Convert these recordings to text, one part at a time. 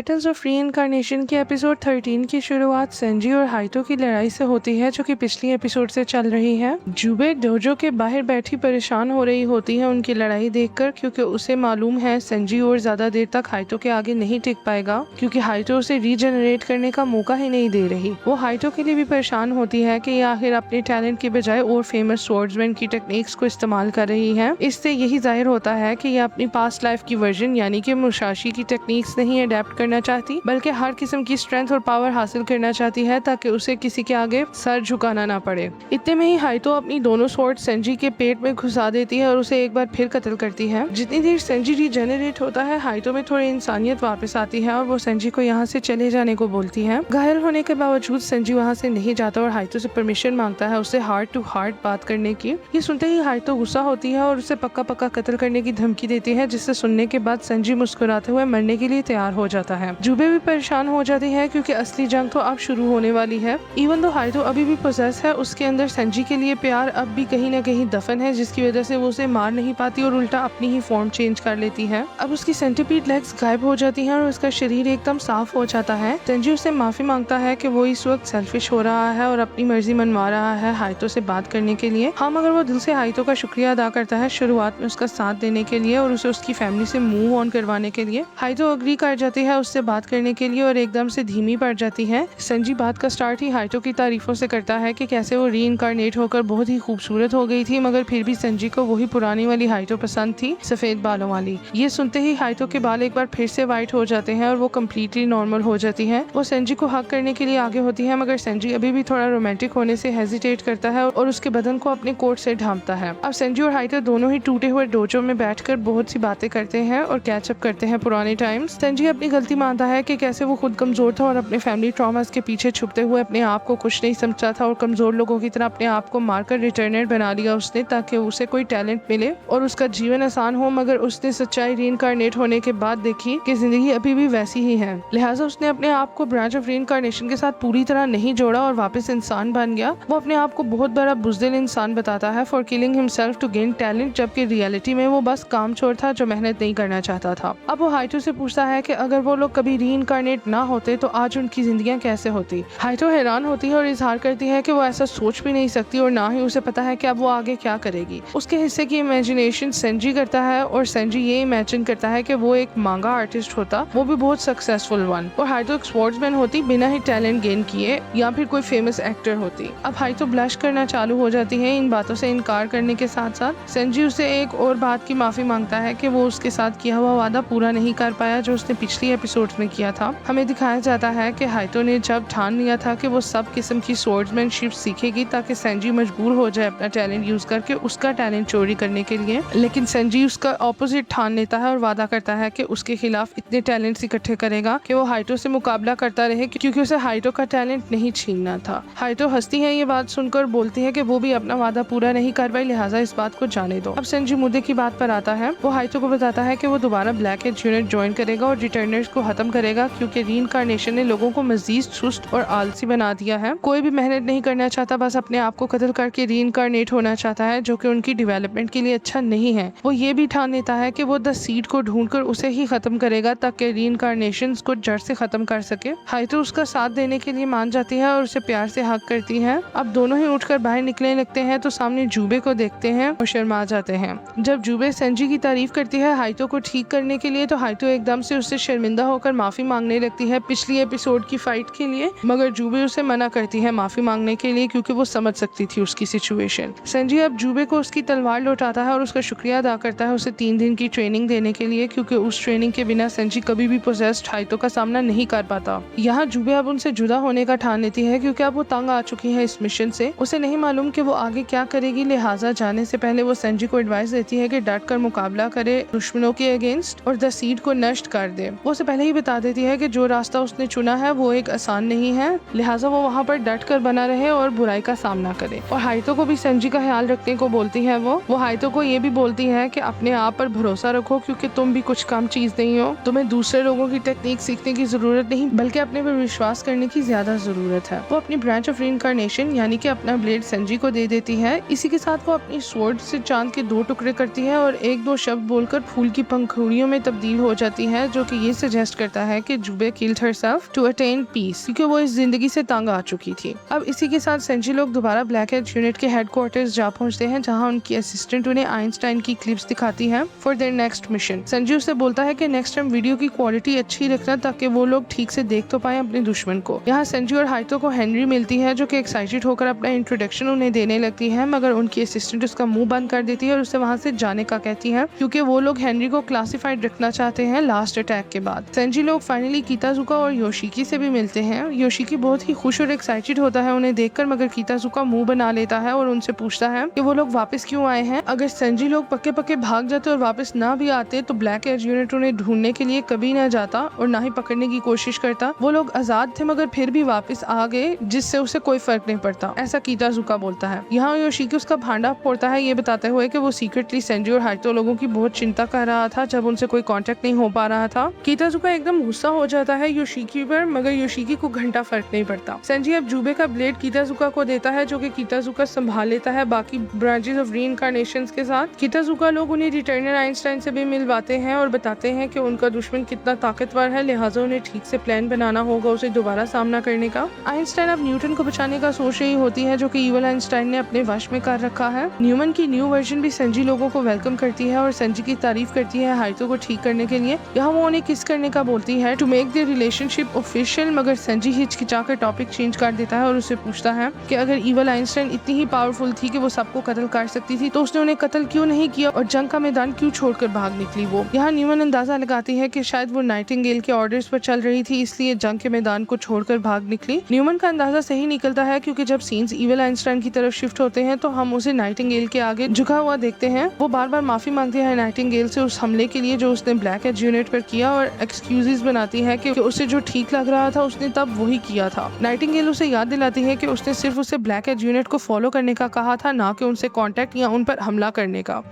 Petals of reincarnation के episode 13 की शुरुआत सेंजी और हाइतो की लड़ाई से होती है जो कि पिछली एपिसोड से चल रही है। जुबे डोजो के बाहर बैठी परेशान हो रही होती है उनकी लड़ाई देखकर, क्योंकि उसे मालूम है सेंजी और ज्यादा देर तक हाइतो के आगे नहीं टिक पाएगा, क्योंकि हाइतो उसे रीजनरेट करने का मौका ही नहीं दे रही। वो हाइतो के लिए भी परेशान होती है कि ये आखिर अपने टैलेंट के बजाय और फेमस स्वॉर्ड्समैन की टेक्निक्स को इस्तेमाल कर रही है। इससे यही जाहिर होता है कि ये अपनी पास्ट लाइफ की वर्जन यानी कि मुसाशी की टेक्निक्स नहीं अडेप्ट करना चाहती, बल्कि हर किस्म की स्ट्रेंथ और पावर हासिल करना चाहती है ताकि उसे किसी के आगे सर झुकाना ना पड़े। इतने में ही हाइतो अपनी दोनों स्वॉर्ड सेंजी के पेट में घुसा देती है और उसे एक बार फिर कत्ल करती है। जितनी देर सेंजी रीजनरेट होता है, हाइतो में थोड़ी इंसानियत वापस आती है और वो सेंजी को यहाँ से चले जाने को बोलती है। घायल होने के बावजूद सेंजी वहाँ से नहीं जाता और हाइतो से परमिशन मांगता है उससे हार्ट टू हार्ट बात करने की। ये सुनते ही हाइतो गुस्सा होती है और उसे पक्का पक्का कत्ल करने की धमकी देती है, जिससे सुनने के बाद सेंजी मुस्कुराते हुए मरने के लिए तैयार हो जाता है। जुबे भी परेशान हो जाती है क्योंकि असली जंग तो अब शुरू होने वाली है। इवन दो हाइतो अभी भी पोसेस है, उसके अंदर सेंजी के लिए प्यार अब भी कहीं न कहीं दफन है, जिसकी वजह से वो उसे मार नहीं पाती और उल्टा अपनी ही फॉर्म चेंज कर लेती है। अब उसकी सेंटीपीड लेग्स गायब हो जाती हैं और उसका शरीर एकदम साफ हो जाता है। सेंजी उससे माफी मांगता है कि वो इस वक्त सेल्फिश हो रहा है और अपनी मर्जी मनवा रहा है हाइतो से बात करने के लिए। हाँ, मगर वो दिल से हाइतो का शुक्रिया अदा करता है शुरुआत में उसका साथ देने के लिए और उसे उसकी फैमिली से मूव ऑन करवाने के लिए। हाइतो अग्री कर जाती है उससे बात करने के लिए और एकदम से धीमी पड़ जाती है। सेंजी बात का स्टार्ट ही हाइतो की तारीफों से करता है कि कैसे वो रीइंकार्नेट होकर बहुत ही खूबसूरत हो गई थी, मगर फिर भी सेंजी को वही पुरानी वाली हाइतो पसंद थी, सफेद बालों वाली। ये सुनते ही हाइतो के बाल एक बार फिर से व्हाइट हो जाते हैं और वो कम्प्लीटली नॉर्मल हो जाती है। वो सेंजी को हक करने के लिए आगे होती है, मगर सेंजी अभी भी थोड़ा रोमांटिक होने से हेजिटेट करता है और उसके बदन को अपने कोट से ढांपता है। अब सेंजी और हाइतो दोनों ही टूटे हुए डोजो में बैठकर बहुत सी बातें करते हैं और कैचअप करते हैं पुराने टाइम्स। सेंजी अपनी गलती मानता है कि कैसे वो खुद कमजोर था और अपने फैमिली ट्रॉमास के पीछे छुपते हुए अपने आप को कुछ नहीं समझा था और कमजोर लोगों की तरह अपने आप को मारकर रिटर्नर बना लिया उसने, ताकि उसे कोई टैलेंट मिले और उसका जीवन आसान हो। मगर उसने सच्चाई रीइंकार्नेट होने के बाद देखी कि जिंदगी अभी भी वैसी ही है, लिहाजा उसने अपने आप को ब्रांच ऑफ रीइंकार्नेशन के साथ पूरी तरह नहीं जोड़ा और वापस इंसान बन गया। वो अपने आप को बहुत बड़ा बुज़दिल इंसान बताता है for killing himself to gain talent, जबकि रियलिटी में वो बस कामचोर था जो मेहनत नहीं करना चाहता था। अब वो हाइतो से पूछता है कि अगर वो लोग कभी रीइंकार्नेट ना होते तो आज उनकी जिंदगियां कैसे होती। हाइतो हैरान होती है और इजहार करती है कि वो ऐसा सोच भी नहीं सकती और ना ही उसे पता है कि अब वो आगे क्या करेगी। उसके हिस्से की इमेजिनेशन सेंजी करता है और सेंजी ये इमेजिन करता है कि वो एक मांगा आर्टिस्ट होता, वो भी बहुत सक्सेसफुल वन, और हाइतो एक स्वॉर्ड्समैन होती बिना ही टैलेंट गेन किए, या फिर कोई फेमस एक्टर होती। अब हाइतो ब्लश करना चालू हो जाती है इन बातों से इनकार करने के साथ साथ। सेंजी उसे एक और बात की माफी मांगता है कि वो उसके साथ किया हुआ वादा पूरा नहीं कर पाया जो उसने पिछली एपिसोड में किया था। हमें दिखाया जाता है कि हाइतो ने जब ठान लिया था कि वो सब किस्म की स्वॉर्ड्समैनशिप सीखेगी ताकि सेंजी मजबूर हो जाए अपना टैलेंट यूज करके उसका टैलेंट चोरी करने के लिए, लेकिन सेंजी उसका ऑपोजिट ठान लेता है और वादा करता है कि उसके खिलाफ इतने टैलेंट्स इकट्ठे करेगा कि वो हाइतो से मुकाबला करता रहे, क्योंकि उसे हाइतो का टैलेंट नहीं छीनना था। हाइतो हंसती है ये बात सुनकर, बोलती है कि वो भी अपना वादा पूरा नहीं कर पाई, लिहाजा इस बात को जाने दो। अब सेंजी मुद्दे की बात पर आता है। वो हाइतो को बताता है कि वो दोबारा ब्लैक एज यूनिट ज्वाइन करेगा और रिटर्नर्स को खत्म करेगा, क्योंकि रीइंकार्नेशन ने लोगों को मजीद सुस्त और आलसी बना दिया है। कोई भी मेहनत नहीं करना चाहता, बस अपने आप को कत्ल करके रीइंकार्नेट होना चाहता है, जो कि उनकी डेवलपमेंट के लिए अच्छा नहीं है। वो ये भी ठान लेता है कि वो द सीड को ढूंढकर उसे ही खत्म करेगा ताकि रीइंकार्नेशन को जड़ से खत्म कर सके। हाइतो उसका साथ देने के लिए मान जाती है और उसे प्यार से हक करती है। अब दोनों ही उठकर बाहर निकलने लगते हैं तो सामने जुबे को देखते हैं और शर्मा जाते हैं। जब जुबे सेंजी की तारीफ करती है हाइतो को ठीक करने के लिए, तो हाइतो एकदम से उससे शर्मिंदा होकर माफी मांगने लगती है पिछली एपिसोड की फाइट के लिए, मगर जुबे उसे मना करती है माफी मांगने के लिए, क्योंकि वो समझ सकती थी उसकी सिचुएशन। सेंजी अब जुबे को उसकी तलवार लौटाता है और उसका शुक्रिया अदा करता है उसे 3 दिन की ट्रेनिंग देने के लिए, क्योंकि उस ट्रेनिंग के बिना सेंजी कभी भी पोजेस्ड हाइतो का सामना नहीं कर पाता। यहाँ जुबे अब उनसे जुदा होने का ठान लेती है, क्योंकि अब वो तंग आ चुकी है इस मिशन से। उसे नहीं मालूम कि वो आगे क्या करेगी, लिहाजा जाने से पहले वो सेंजी को एडवाइस देती है कि डट कर मुकाबला करे दुश्मनों के अगेंस्ट और द सीड को नष्ट कर दे। वो उसे पहले ही बता देती है कि जो रास्ता उसने चुना है वो एक आसान नहीं है, लिहाजा वो वहाँ पर डट कर बना रहे और बुराई का सामना करे। और हाइतो को भी सेंजी का ख्याल रखने को बोलती है। वो हाइतो को ये भी बोलती है कि अपने आप पर भरोसा रखो, क्योंकि तुम भी कुछ कम चीज नहीं हो। तुम्हें दूसरे लोगों की टेक्निक सीखने की जरूरत नहीं, बल्कि अपने पर विश्वास करने की ज्यादा जरूरत है। वो अपनी ब्रांच ऑफ रीइंकार्नेशन यानी कि अपना ब्लेड सेंजी को दे देती है। इसी के साथ वो अपनी स्वॉर्ड से चांद के 2 टुकड़े करती है और 1-2 शब्द बोलकर फूल की पंखुड़ियों में तब्दील हो जाती है, जो कि ये सजेस्ट सजेस्ट करता है कि जुबे killed herself to attain peace, क्योंकि वो इस जिंदगी से तंग आ चुकी थी। अब इसी के साथ सेंजी लोग दोबारा ब्लैक एज यूनिट के हेडक्वार्टर्स जा पहुंचते हैं, जहां उनकी असिस्टेंट उन्हें आइंस्टाइन की क्लिप्स दिखाती है फॉर देयर नेक्स्ट मिशन। संजी उससे बोलता है कि नेक्स्ट टाइम वीडियो की क्वालिटी अच्छी रखना, ताकि वो लोग ठीक से देख तो पाए अपने दुश्मन को। यहाँ संजी और हाइतो को हेनरी मिलती है, जो कि एक्साइटेड होकर अपना इंट्रोडक्शन उन्हें देने लगती है, मगर उनकी असिस्टेंट उसका मुंह बंद कर देती है और उसे वहाँ से जाने का कहती है, क्योंकि वो लोग हेनरी को क्लासिफाइड रखना चाहते हैं लास्ट अटैक के बाद। संजी लोग फाइनली किताजुका और योशिकी से भी मिलते हैं। योशिकी बहुत ही खुश और एक्साइटेड होता है उन्हें देखकर, मगर किताजुका मुंह बना लेता है और उनसे पूछता है कि वो लोग वापस क्यों आए हैं। अगर संजी लोग पक्के पक्के भाग जाते और वापस ना भी आते तो ब्लैक एज यूनिट उन्हें ढूंढने के लिए कभी ना जाता और ना ही पकड़ने की कोशिश करता। वो लोग आजाद थे मगर फिर भी वापस आ गए, जिससे उसे कोई फर्क नहीं पड़ता, ऐसा किताजुका बोलता है। यहाँ योशिकी उसका भांडा फोड़ता है, ये बताते हुए कि वो सीक्रेटली संजी और हाइतो लोगों की बहुत चिंता कर रहा था जब उनसे कोई कांटेक्ट नहीं हो पा रहा था। किताजुका एकदम गुस्सा हो जाता है योशिकी पर, मगर योशिकी को घंटा फर्क नहीं पड़ता। संजी अब जुबे का ब्लेड किताजुका को देता है, जो कि किताजुका संभाल लेता है बाकी ब्रांचेस ऑफ रीइंकार्नेशंस के साथ। किताजुका लोग उन्हें रिटर्नर आइंस्टाइन से भी मिलवाते हैं और बताते हैं कि उनका दुश्मन कितना ताकतवर है, लिहाजा उन्हें ठीक से प्लान बनाना होगा उसे दोबारा सामना करने का। आइंस्टाइन अब न्यूटन को बचाने का सोच रही होती है, जो कि इवल आइंस्टाइन ने अपने वश में कर रखा है। न्यूमन की न्यू वर्जन भी संजी लोगों को वेलकम करती है और संजी की तारीफ करती है हाइतो को ठीक करने के लिए। यहाँ वो उन्हें किस करने का बोलती है to make the relationship official, मगर संजी हिचकिचाकर टॉपिक चेंज कर देता है और उससे पूछता है कि अगर इवल आइंस्टाइन इतनी ही पावरफुल थी कि वो सबको कत्ल कर सकती थी, तो उसने उन्हें कत्ल क्यों नहीं किया और जंग का मैदान क्यों छोड़कर भाग निकली वो। यहाँ न्यूमन अंदाजा लगाती है कि शायद वो नाइटिंगेल के ऑर्डर्स पर चल रही थी, इसलिए जंग के मैदान को छोड़कर भाग निकली। न्यूमन का अंदाजा सही निकलता है, क्योंकि जब सीन्स इवल आइंस्टाइन की तरफ शिफ्ट होते हैं तो हम उसे नाइटिंगेल के आगे झुका हुआ देखते हैं। वो बार बार माफी मांगती है नाइटिंगेल से उस हमले के लिए जो उसने ब्लैक एज यूनिट पर किया, और एक्सक्यूजेस बनाती है कि उसे जो ठीक लग रहा था उसने तब वही किया था। नाइटिंगेल उसे याद दिलाती है कि उसने सिर्फ उसे ब्लैक एज यूनिट को फॉलो करने का कहा था, ना कि उनसे कांटेक्ट या उन पर हमला करने का।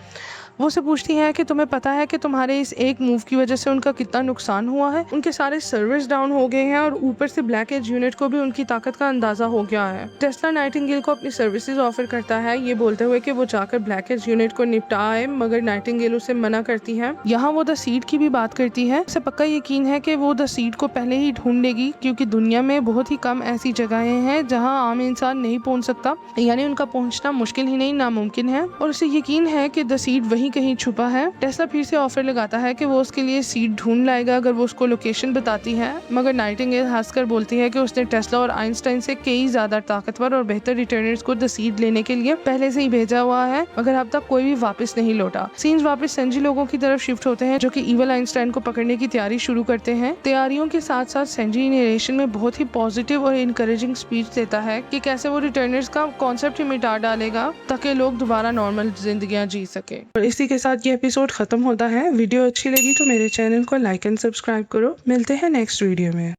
वो उसे पूछती है कि तुम्हें पता है कि तुम्हारे इस एक मूव की वजह से उनका कितना नुकसान हुआ है। उनके सारे सर्वर्स डाउन हो गए हैं और ऊपर से ब्लैक एज यूनिट को भी उनकी ताकत का अंदाजा हो गया है। टेस्ला नाइटिंगेल को अपनी सर्विसेज ऑफर करता है, ये बोलते हुए कि वो जाकर ब्लैक एज यूनिट को निपटा आए, मगर नाइटिंगेल उसे मना करती है। यहाँ वो द सीड की भी बात करती है। उसे पक्का यकीन है कि वो द सीड को पहले ही ढूंढ लेगी, क्योंकि दुनिया में बहुत ही कम ऐसी जगहें हैं जहाँ आम इंसान नहीं पहुँच सकता, यानी उनका पहुँचना मुश्किल ही नहीं नामुमकिन है। और उसे यकीन है कि द सीड वहीं कहीं छुपा है। टेस्ला फिर से ऑफर लगाता है कि वो उसके लिए सीड ढूंढ लाएगा अगर वो उसको लोकेशन बताती है, मगर नाइटिंगेल हंसकर बोलती है कि उसने टेस्ला और आइंस्टाइन से कई ज्यादा ताकतवर और बेहतर रिटर्नर्स को द सीड लेने के लिए पहले से ही भेजा हुआ है, मगर अब तक कोई भी वापस नहीं लौटा। सीन्स वापस संजी लोगों की तरफ शिफ्ट होते हैं, जो कि इवल आइंस्टाइन को पकड़ने की तैयारी शुरू करते हैं। तैयारियों के साथ साथ संजी नरेशन में बहुत ही पॉजिटिव और इनकरेजिंग स्पीच देता है कि कैसे वो रिटर्नर्स का कॉन्सेप्ट ही मिटा डालेगा ताकि लोग दोबारा नॉर्मल जिंदगियां जी सके। और इसी के साथ ये एपिसोड खत्म होता है। वीडियो अच्छी लगी तो मेरे चैनल को लाइक एंड सब्सक्राइब करो। मिलते हैं नेक्स्ट वीडियो में।